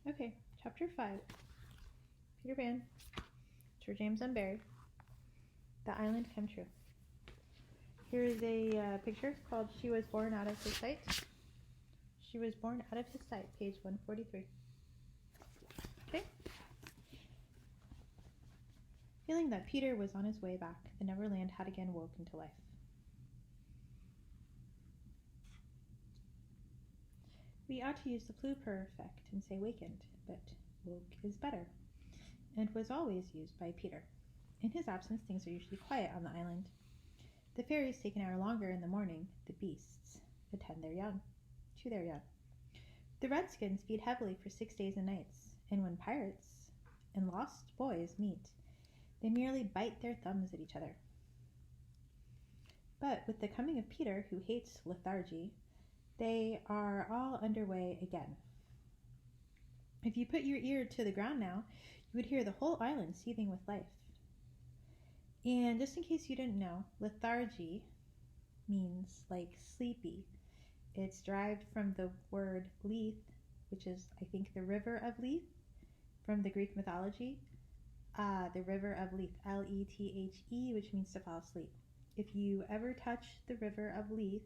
Okay, chapter 5. Peter Pan, Sir James Unbury, The Island Come True. Here is a picture called She Was Born Out of His Sight. She Was Born Out of His Sight, page 143. Okay. Feeling that Peter was on his way back, the Neverland had again woke into life. We ought to use the pluperfect and say wakened, but woke is better, and was always used by Peter. In his absence, things are usually quiet on the island. The fairies take an hour longer in the morning. The beasts attend to their young. The redskins feed heavily for 6 days and nights, and when pirates and lost boys meet, they merely bite their thumbs at each other. But with the coming of Peter, who hates lethargy, they are all underway again. If you put your ear to the ground now, you would hear the whole island seething with life. And just in case you didn't know, lethargy means like sleepy. It's derived from the word Lethe, which is, I think, the river of Lethe from the Greek mythology. The river of Lethe, L-E-T-H-E, which means to fall asleep. If you ever touch the river of Lethe,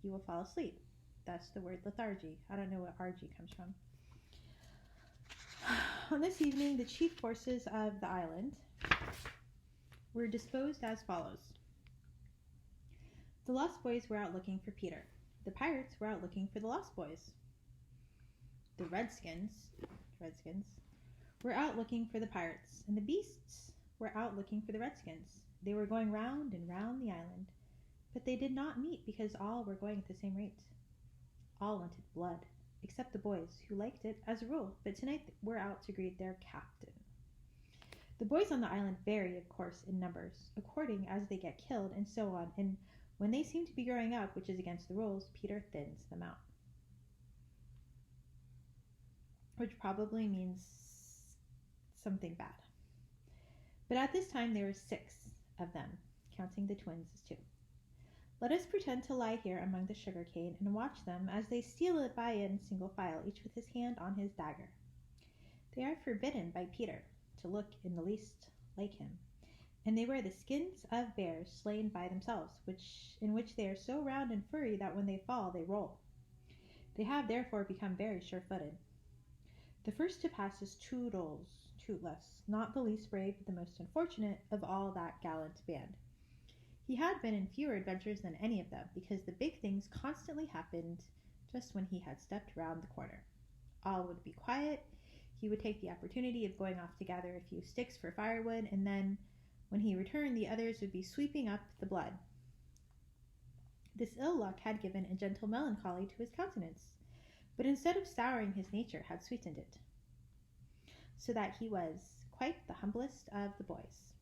you will fall asleep. That's the word lethargy. I don't know what RG comes from. On this evening, the chief forces of the island were disposed as follows. The lost boys were out looking for Peter. The pirates were out looking for the lost boys. The redskins were out looking for the pirates, and the beasts were out looking for the redskins. They were going round and round the island, but they did not meet because all were going at the same rate. All wanted blood, except the boys, who liked it as a rule, but tonight were out to greet their captain. The boys on the island vary, of course, in numbers, according as they get killed and so on, and when they seem to be growing up, which is against the rules, Peter thins them out. Which probably means something bad. But at this time there were 6 of them, counting the twins as 2. Let us pretend to lie here among the sugar cane and watch them as they steal it by in single file, each with his hand on his dagger. They are forbidden by Peter to look in the least like him, and they wear the skins of bears slain by themselves, in which they are so round and furry that when they fall they roll. They have therefore become very sure-footed. The first to pass is Tootless, not the least brave, but the most unfortunate of all that gallant band. He had been in fewer adventures than any of them, because the big things constantly happened just when he had stepped round the corner. All would be quiet. He would take the opportunity of going off to gather a few sticks for firewood, and then, when he returned, the others would be sweeping up the blood. This ill luck had given a gentle melancholy to his countenance, but instead of souring his nature, had sweetened it, so that he was quite the humblest of the boys.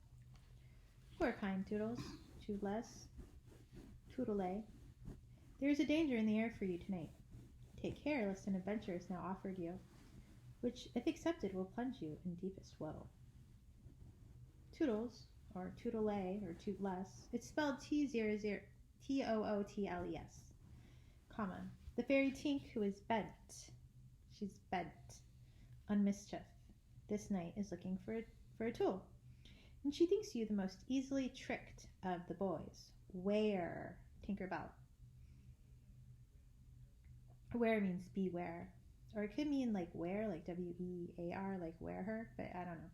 Poor kind Toodles, Toodle, there is a danger in the air for you tonight. Take care lest an adventure is now offered you, which, if accepted, will plunge you in deepest woe. Toodles, or Toodle, or Tootless, it's spelled T-O-O-T-L-E-S, comma. The fairy Tink, who is bent on mischief this night, is looking for a tool, and she thinks you the most easily tricked of the boys. Ware, Tinkerbell. Ware means beware, or it could mean like wear, like W-E-A-R, like wear her, but I don't know.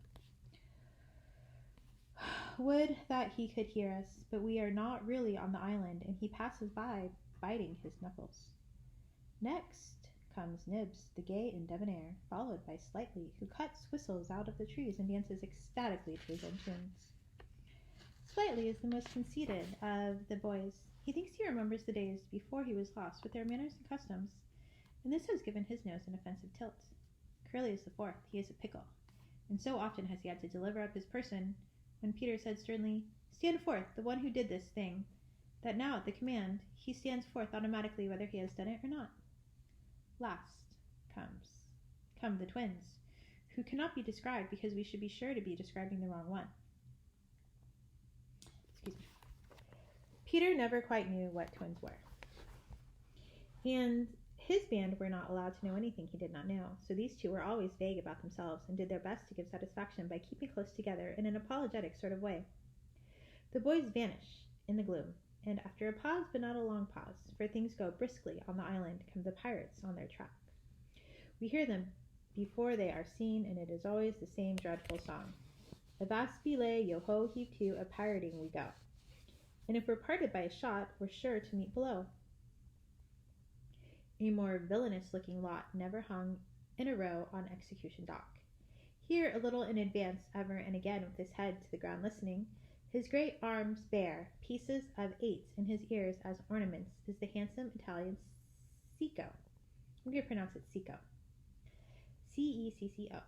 Would that he could hear us, but we are not really on the island, and he passes by, biting his knuckles. Next comes Nibs, the gay and debonair, followed by Slightly, who cuts whistles out of the trees and dances ecstatically to his own tunes. Slightly is the most conceited of the boys. He thinks he remembers the days before he was lost, with their manners and customs, and this has given his nose an offensive tilt. Curly is the fourth. He is a pickle, and so often has he had to deliver up his person when Peter said sternly, "Stand forth, the one who did this thing," that now at the command he stands forth automatically whether he has done it or not. Last come the twins, who cannot be described because we should be sure to be describing the wrong one. Excuse me. Peter never quite knew what twins were, and His band were not allowed to know anything he did not know, so these two were always vague about themselves and did their best to give satisfaction by keeping close together in an apologetic sort of way. The boys vanish in the gloom, and after a pause, but not a long pause, for things go briskly on the island, come the pirates on their track. We hear them before they are seen, and it is always the same dreadful song. Avast belay, yo-ho, heave-to, a-pirating we go. And if we're parted by a shot, we're sure to meet below. A more villainous-looking lot never hung in a row on execution dock. Here, a little in advance, ever and again with his head to the ground listening, his great arms bare, pieces of 8 in his ears as ornaments, is the handsome Italian Cicco. I'm going to pronounce it Cicco. C-E-C-C-O,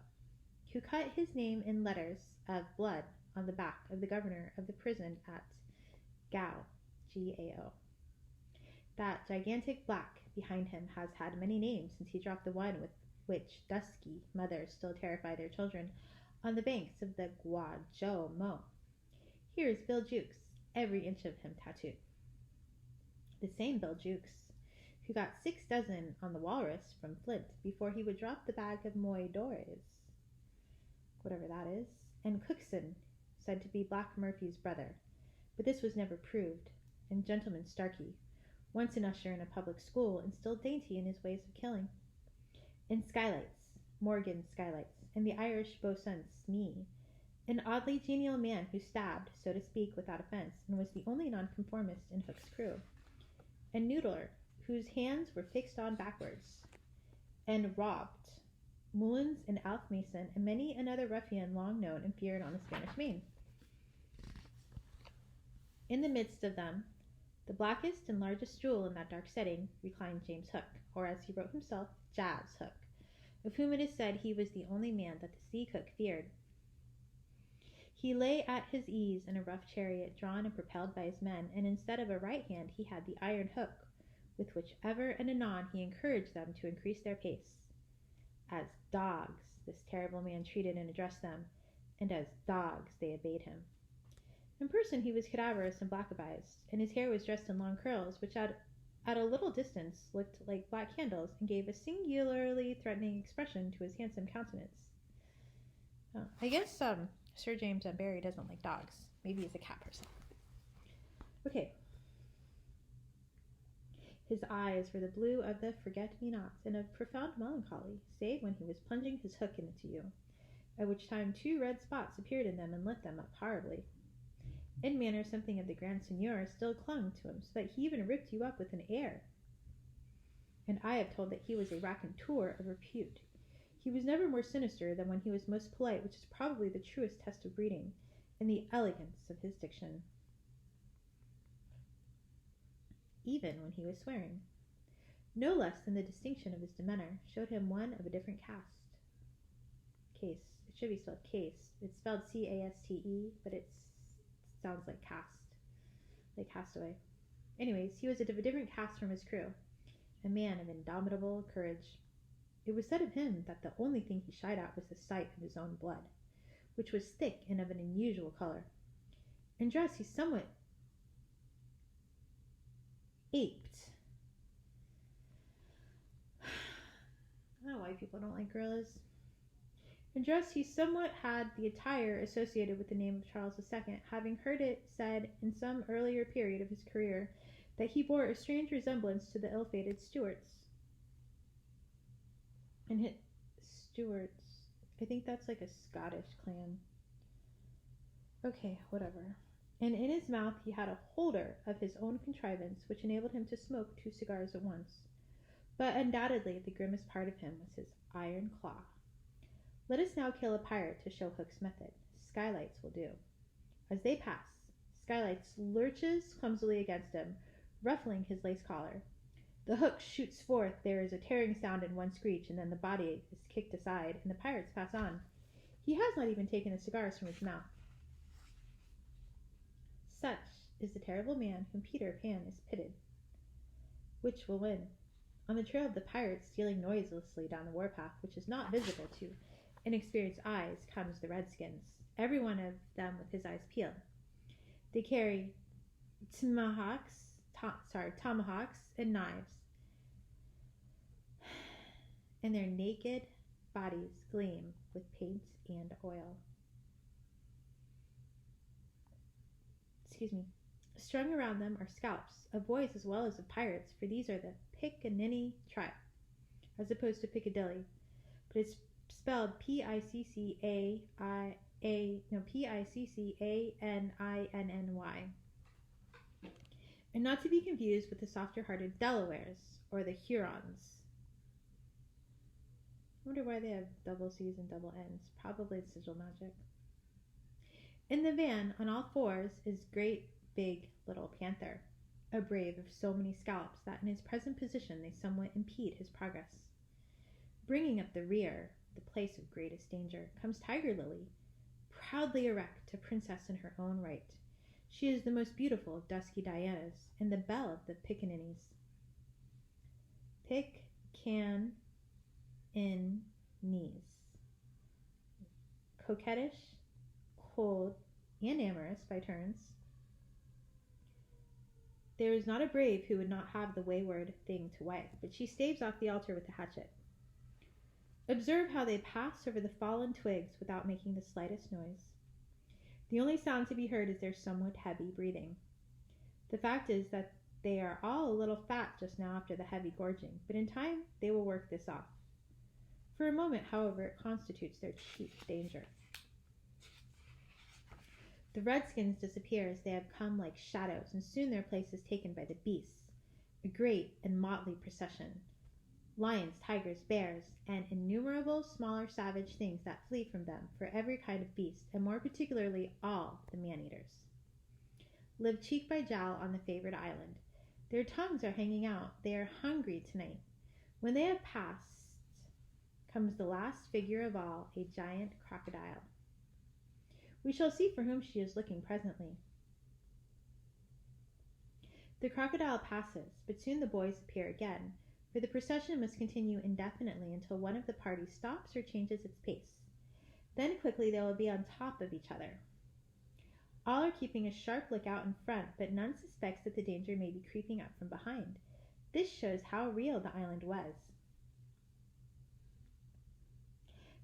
who cut his name in letters of blood on the back of the governor of the prison at Gao, G-A-O. That gigantic black behind him has had many names since he dropped the one with which dusky mothers still terrify their children on the banks of the Guajo-Mo. Here is Bill Jukes, every inch of him tattooed. The same Bill Jukes who got 6 dozen on the Walrus from Flint before he would drop the bag of moidores, whatever that is, and Cookson, said to be Black Murphy's brother, but this was never proved, and Gentleman Starkey, once an usher in a public school and still dainty in his ways of killing. And Skylights, Morgan Skylights, and the Irish boatswain Smee, an oddly genial man who stabbed, so to speak, without offense, and was the only nonconformist in Hook's crew. And Noodler, whose hands were fixed on backwards, and robbed, Mullins and Alf Mason, and many another ruffian long known and feared on the Spanish Main. In the midst of them, the blackest and largest jewel in that dark setting, reclined James Hook, or as he wrote himself, Jazz Hook, of whom it is said he was the only man that the sea cook feared. He lay at his ease in a rough chariot drawn and propelled by his men, and instead of a right hand he had the iron hook, with which ever and anon he encouraged them to increase their pace. As dogs this terrible man treated and addressed them, and as dogs they obeyed him. In person he was cadaverous and black-abized, and his hair was dressed in long curls, which at a little distance looked like black candles, and gave a singularly threatening expression to his handsome countenance. I guess Sir James Barry doesn't like dogs. Maybe he's a cat person. Okay. His eyes were the blue of the forget-me-nots, and of profound melancholy, save when he was plunging his hook into you, at which time 2 red spots appeared in them and lit them up horribly. In manner, something of the Grand Seigneur still clung to him, so that he even ripped you up with an air. And I have told that he was a raconteur of repute. He was never more sinister than when he was most polite, which is probably the truest test of breeding, and the elegance of his diction, even when he was swearing. No less than the distinction of his demeanor showed him one of a different caste. Case. It should be spelled case. It's spelled C-A-S-T-E, but it sounds like cast, like castaway. Anyways, he was of a different caste from his crew, a man of indomitable courage. It was said of him that the only thing he shied at was the sight of his own blood, which was thick and of an unusual color. In dress he somewhat aped. I don't know why people don't like gorillas. In dress he somewhat had the attire associated with the name of Charles II, having heard it said in some earlier period of his career that he bore a strange resemblance to the ill-fated Stuarts. And his Stuarts, I think that's like a Scottish clan. Okay, whatever. And in his mouth he had a holder of his own contrivance, which enabled him to smoke 2 cigars at once. But undoubtedly the grimmest part of him was his iron claw. Let us now kill a pirate to show Hook's method. Skylights will do. As they pass, Skylights lurches clumsily against him, ruffling his lace collar. The hook shoots forth, there is a tearing sound and one screech, and then the body is kicked aside, and the pirates pass on. He has not even taken the cigars from his mouth. Such is the terrible man whom Peter Pan is pitted. Which will win? On the trail of the pirates stealing noiselessly down the warpath, which is not visible to inexperienced eyes, comes the Redskins, every one of them with his eyes peeled. They carry tomahawks and knives. and their naked bodies gleam with paint and oil. Strung around them are scalps of boys as well as of pirates, for these are the Pickaninny tribe, as opposed to Piccadilly, but it's spelled Piccaniny, and not to be confused with the softer-hearted Delawares or the Hurons. I wonder why they have double C's and double N's. Probably it's sigil magic. In the van, on all fours, is Great Big Little Panther, a brave of so many scalps that in his present position they somewhat impede his progress. Bringing up the rear, the place of greatest danger, comes Tiger Lily, proudly erect, a princess in her own right. She is the most beautiful of dusky Dianas, and the belle of the Pickaninnies. Pickaninnies. Coquettish, cold, and amorous by turns. There is not a brave who would not have the wayward thing to wife, but she staves off the altar with a hatchet. Observe how they pass over the fallen twigs without making the slightest noise. The only sound to be heard is their somewhat heavy breathing. The fact is that they are all a little fat just now after the heavy gorging, but in time they will work this off. For a moment, however, it constitutes their chief danger. The redskins disappear as they have come like shadows, and soon their place is taken by the beasts, a great and motley procession. Lions, tigers, bears, and innumerable smaller savage things that flee from them for every kind of beast, and more particularly all the man-eaters, live cheek by jowl on the favored island. Their tongues are hanging out. They are hungry tonight. When they have passed, comes the last figure of all, a giant crocodile. We shall see for whom she is looking presently. The crocodile passes, but soon the boys appear again, for the procession must continue indefinitely until one of the party stops or changes its pace. Then quickly they will be on top of each other. All are keeping a sharp lookout in front, but none suspects that the danger may be creeping up from behind. This shows how real the island was.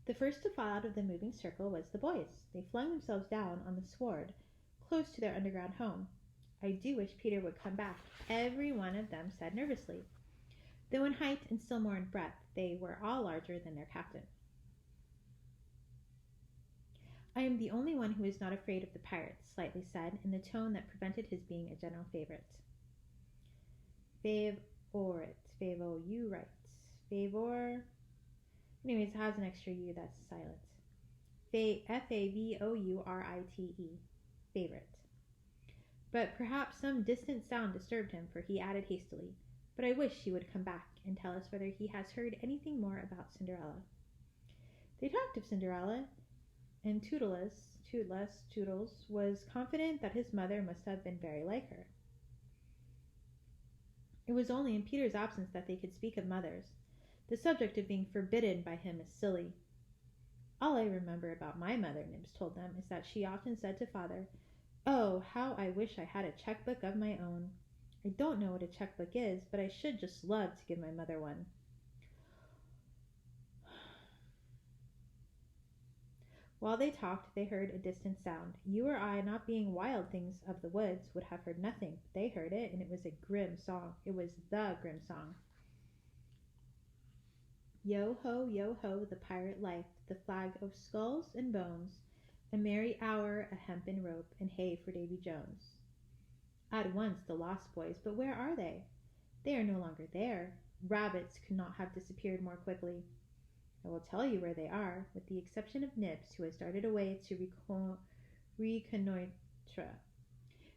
The first to fall out of the moving circle was the boys. They flung themselves down on the sward, close to their underground home. I do wish Peter would come back, every one of them said nervously. Though in height and still more in breadth, they were all larger than their captain. I am the only one who is not afraid of the pirates, Slightly said, in the tone that prevented his being a general favorite. Favorit. Favo, you right. Favor. Anyways, it has an extra U that's silent. F-A-V-O-U-R-I-T-E. Favorite. But perhaps some distant sound disturbed him, for he added hastily, but I wish he would come back and tell us whether he has heard anything more about Cinderella. They talked of Cinderella, and Toodles was confident that his mother must have been very like her. It was only in Peter's absence that they could speak of mothers. The subject of being forbidden by him is silly. All I remember about my mother, Nibs told them, is that she often said to father, "Oh, how I wish I had a checkbook of my own. I don't know what a checkbook is, but I should just love to give my mother one." While they talked, they heard a distant sound. You or I, not being wild things of the woods, would have heard nothing. They heard it, and it was a grim song. It was the grim song. Yo ho, the pirate life, the flag of skulls and bones, a merry hour, a hempen rope, and hey for Davy Jones. At once the lost boys, but where are they? They are no longer there. Rabbits could not have disappeared more quickly. I will tell you where they are, with the exception of Nibs, who has darted away to reconnoitre.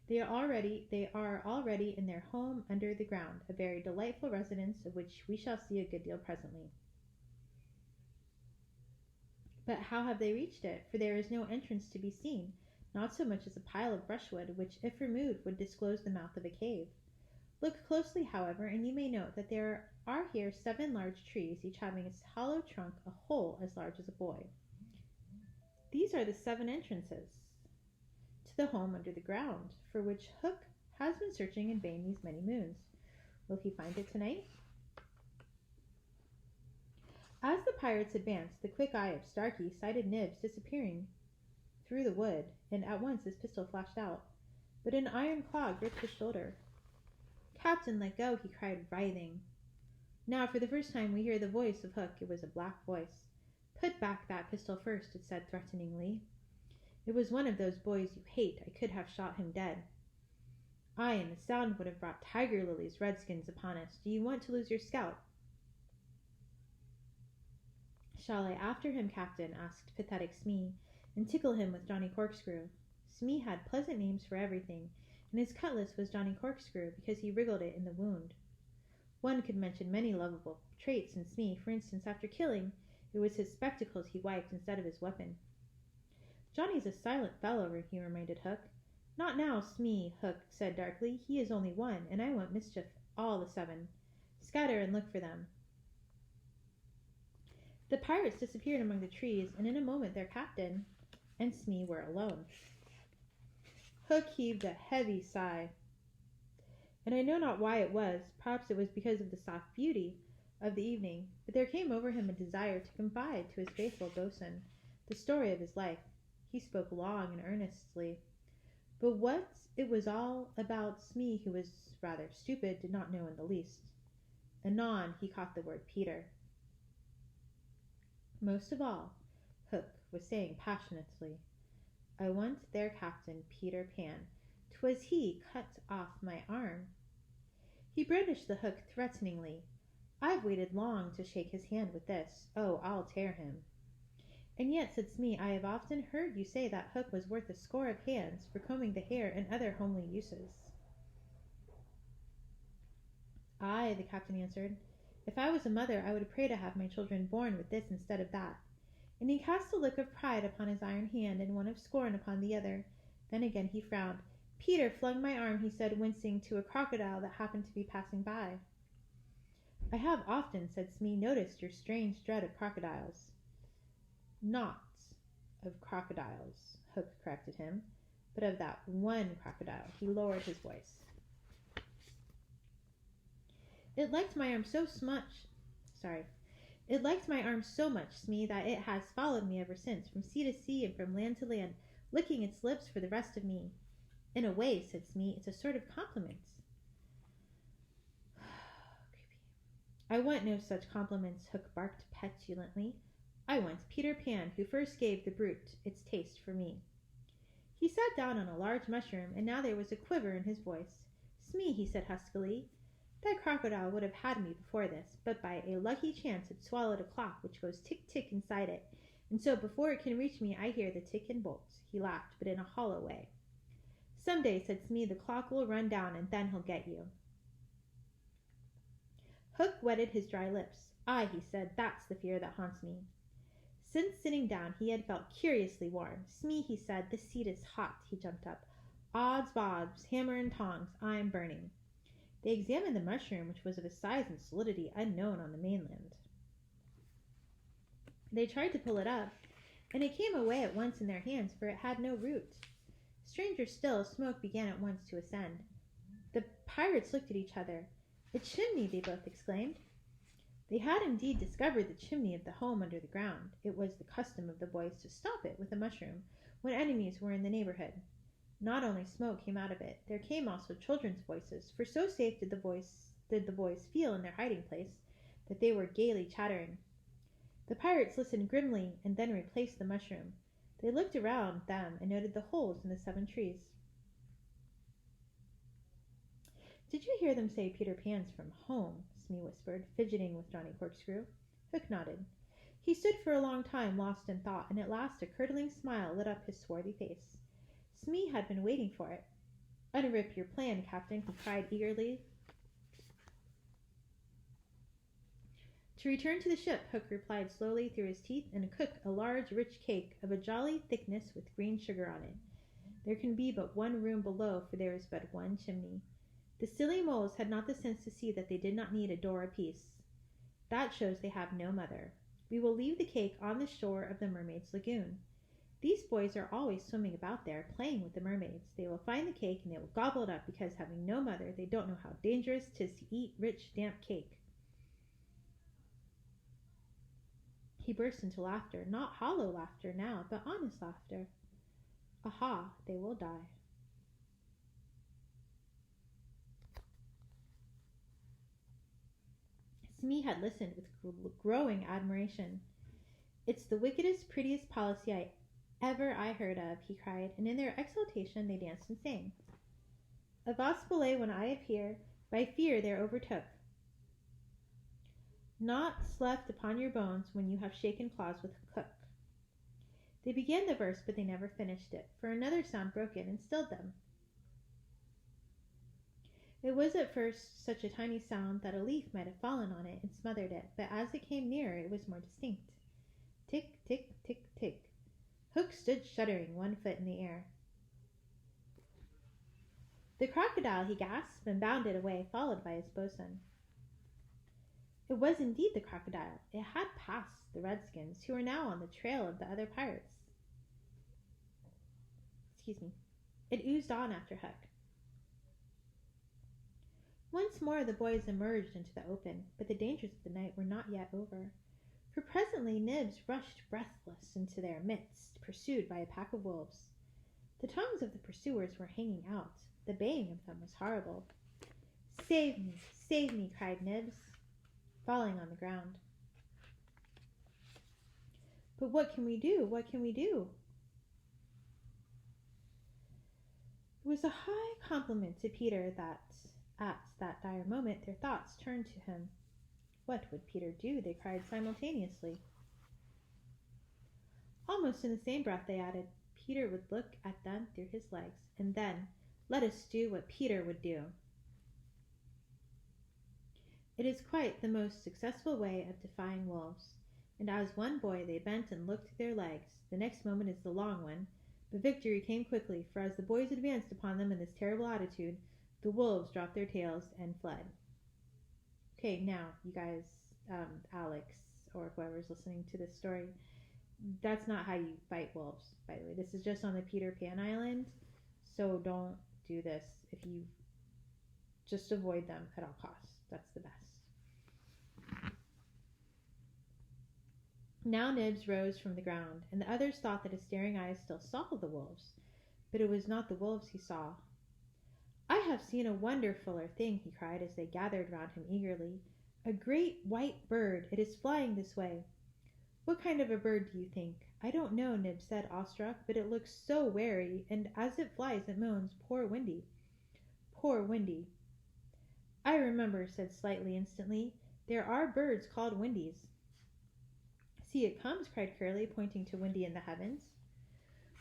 They are already in their home under the ground, a very delightful residence of which we shall see a good deal presently. But how have they reached it? For there is no entrance to be seen, not so much as a pile of brushwood, which, if removed, would disclose the mouth of a cave. Look closely, however, and you may note that there are here 7 large trees, each having its hollow trunk a hole as large as a boy. These are the 7 entrances to the home under the ground, for which Hook has been searching in vain these many moons. Will he find it tonight? pirates advanced, the quick eye of Starkey sighted Nibs disappearing through the wood, and at once his pistol flashed out. But an iron claw gripped his shoulder. "Captain, let go," he cried, writhing. Now, for the first time, we hear the voice of Hook. It was a black voice. "Put back that pistol first," it said threateningly. "It was one of those boys you hate. I could have shot him dead. Aye, and the sound would have brought tiger lilies, redskins, upon us. Do you want to lose your scalp?" "Shall I after him, Captain?" asked pathetic Smee, "and tickle him with Johnny Corkscrew?" Smee had pleasant names for everything, and his cutlass was Johnny Corkscrew because he wriggled it in the wound. One could mention many lovable traits in Smee. For instance, after killing, it was his spectacles he wiped instead of his weapon. "Johnny's a silent fellow," he reminded Hook. "Not now, Smee," Hook said darkly. "He is only one, and I want mischief all the 7. Scatter and look for them." The pirates disappeared among the trees, and in a moment their captain and Smee were alone. Hook heaved a heavy sigh, and I know not why it was. Perhaps it was because of the soft beauty of the evening, but there came over him a desire to confide to his faithful boatswain the story of his life. He spoke long and earnestly, but what it was all about Smee, who was rather stupid, did not know in the least. Anon he caught the word Peter. "Most of all," Hook was saying passionately, "I want their captain, Peter Pan. 'Twas he cut off my arm." He brandished the hook threateningly. "I've waited long to shake his hand with this. Oh, I'll tear him." "And yet," said Smee, "I have often heard you say that hook was worth a score of hands for combing the hair and other homely uses." "Aye," the captain answered. "If I was a mother, I would pray to have my children born with this instead of that." And he cast a look of pride upon his iron hand and one of scorn upon the other. Then again he frowned. "Peter flung my arm," he said, wincing, "to a crocodile that happened to be passing by." "I have often," said Smee, "noticed your strange dread of crocodiles." "Not of crocodiles," Hook corrected him, "but of that one crocodile." He lowered his voice. It liked my arm so much, Smee, that it has followed me ever since, from sea to sea and from land to land, licking its lips for the rest of me." "In a way," said Smee, "it's a sort of compliment." Creepy. "I want no such compliments," Hook barked petulantly. "I want Peter Pan, who first gave the brute its taste for me." He sat down on a large mushroom, and now there was a quiver in his voice. "Smee," he said huskily, "that crocodile would have had me before this, but by a lucky chance it swallowed a clock which goes tick-tick inside it, and so before it can reach me I hear the tick and bolt." He laughed, but in a hollow way. "Some day," said Smee, "the clock will run down, and then he'll get you." Hook wetted his dry lips. "Aye," he said, "that's the fear that haunts me." Since sitting down he had felt curiously warm. "Smee," he said, "this seat is hot." He jumped up. "Odds bobs, hammer and tongs, I'm burning." They examined the mushroom, which was of a size and solidity unknown on the mainland. They tried to pull it up, and it came away at once in their hands, for it had no root. Stranger still, smoke began at once to ascend. The pirates looked at each other. "A chimney!" they both exclaimed. They had indeed discovered the chimney of the home under the ground. It was the custom of the boys to stop it with a mushroom when enemies were in the neighborhood. Not only smoke came out of it, there came also children's voices, for so safe did the boys feel in their hiding place that they were gaily chattering. The pirates listened grimly and then replaced the mushroom. They looked around them and noted the holes in the 7 trees. "Did you hear them say Peter Pan's from home?" Smee whispered, fidgeting with Johnny Corkscrew. Hook nodded. He stood for a long time lost in thought, and at last a curdling smile lit up his swarthy face. Smee had been waiting for it. "Unrip your plan, Captain," he cried eagerly. "To return to the ship," Hook replied slowly through his teeth, "and cook a large rich cake of a jolly thickness with green sugar on it. There can be but one room below, for there is but one chimney." The silly moles had not the sense to see that they did not need a door apiece. "That shows they have no mother. We will leave the cake on the shore of the mermaid's lagoon. These boys are always swimming about there, playing with the mermaids. They will find the cake, and they will gobble it up, because, having no mother, they don't know how dangerous 'tis to eat rich, damp cake." He burst into laughter, not hollow laughter now, but honest laughter. Aha, they will die. Smee had listened with growing admiration. It's the wickedest, prettiest policy I heard of, he cried, and in their exultation they danced and sang. Avast belay when I appear, by fear they're overtook. Naught's left upon your bones when you have shaken claws with cook. They began the verse, but they never finished it, for another sound broke in and stilled them. It was at first such a tiny sound that a leaf might have fallen on it and smothered it, but as it came nearer it was more distinct. Tick, tick, tick, tick. Hook stood shuddering, 1 foot in the air. The crocodile, he gasped, and bounded away, followed by his bosun. It was indeed the crocodile. It had passed the redskins, who were now on the trail of the other pirates. It oozed on after Hook. Once more the boys emerged into the open, but the dangers of the night were not yet over, for presently Nibs rushed breathless into their midst, pursued by a pack of wolves. The tongues of the pursuers were hanging out. The baying of them was horrible. Save me, cried Nibs, falling on the ground. But what can we do? What can we do? It was a high compliment to Peter that at that dire moment their thoughts turned to him. What would Peter do? They cried simultaneously. Almost in the same breath they added, Peter would look at them through his legs, and then let us do what Peter would do. It is quite the most successful way of defying wolves, and as one boy they bent and looked at their legs. The next moment is the long one, but victory came quickly, for as the boys advanced upon them in this terrible attitude, the wolves dropped their tails and fled. Okay, now, you guys, Alex, or whoever's listening to this story, that's not how you fight wolves, by the way. This is just on the Peter Pan Island, so don't do this. If you just avoid them at all costs. That's the best. Now Nibs rose from the ground, and the others thought that his staring eyes still saw the wolves, but it was not the wolves he saw. I have seen a wonderfuller thing, he cried as they gathered round him eagerly. A great white bird. It is flying this way. What kind of a bird do you think? I don't know, Nibs said, awestruck, but it looks so wary, and as it flies it moans, Poor Wendy. Poor Wendy. I remember, said Slightly instantly. There are birds called Wendies. See, it comes, cried Curly, pointing to Wendy in the heavens.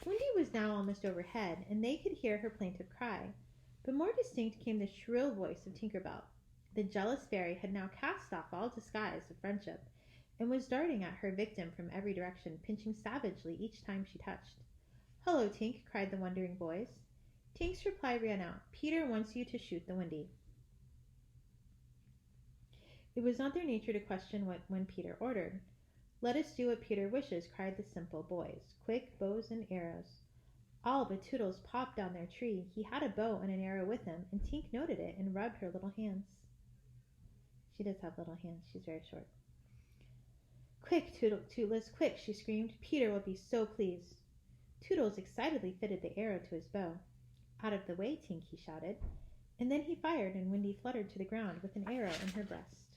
Wendy was now almost overhead, and they could hear her plaintive cry, but more distinct came the shrill voice of Tinker Bell. The jealous fairy had now cast off all disguise of friendship, and was darting at her victim from every direction, pinching savagely each time she touched. Hello, Tink, cried the wondering boys. Tink's reply ran out. Peter wants you to shoot the Wendy. It was not their nature to question when Peter ordered. Let us do what Peter wishes, cried the simple boys. Quick bows and arrows. All but Toodles popped down their tree. He had a bow and an arrow with him, and Tink noted it and rubbed her little hands. She does have little hands. She's very short. Quick, Tootles, quick, she screamed. Peter will be so pleased. Toodles excitedly fitted the arrow to his bow. Out of the way, Tink, he shouted. And then he fired, and Wendy fluttered to the ground with an arrow in her breast.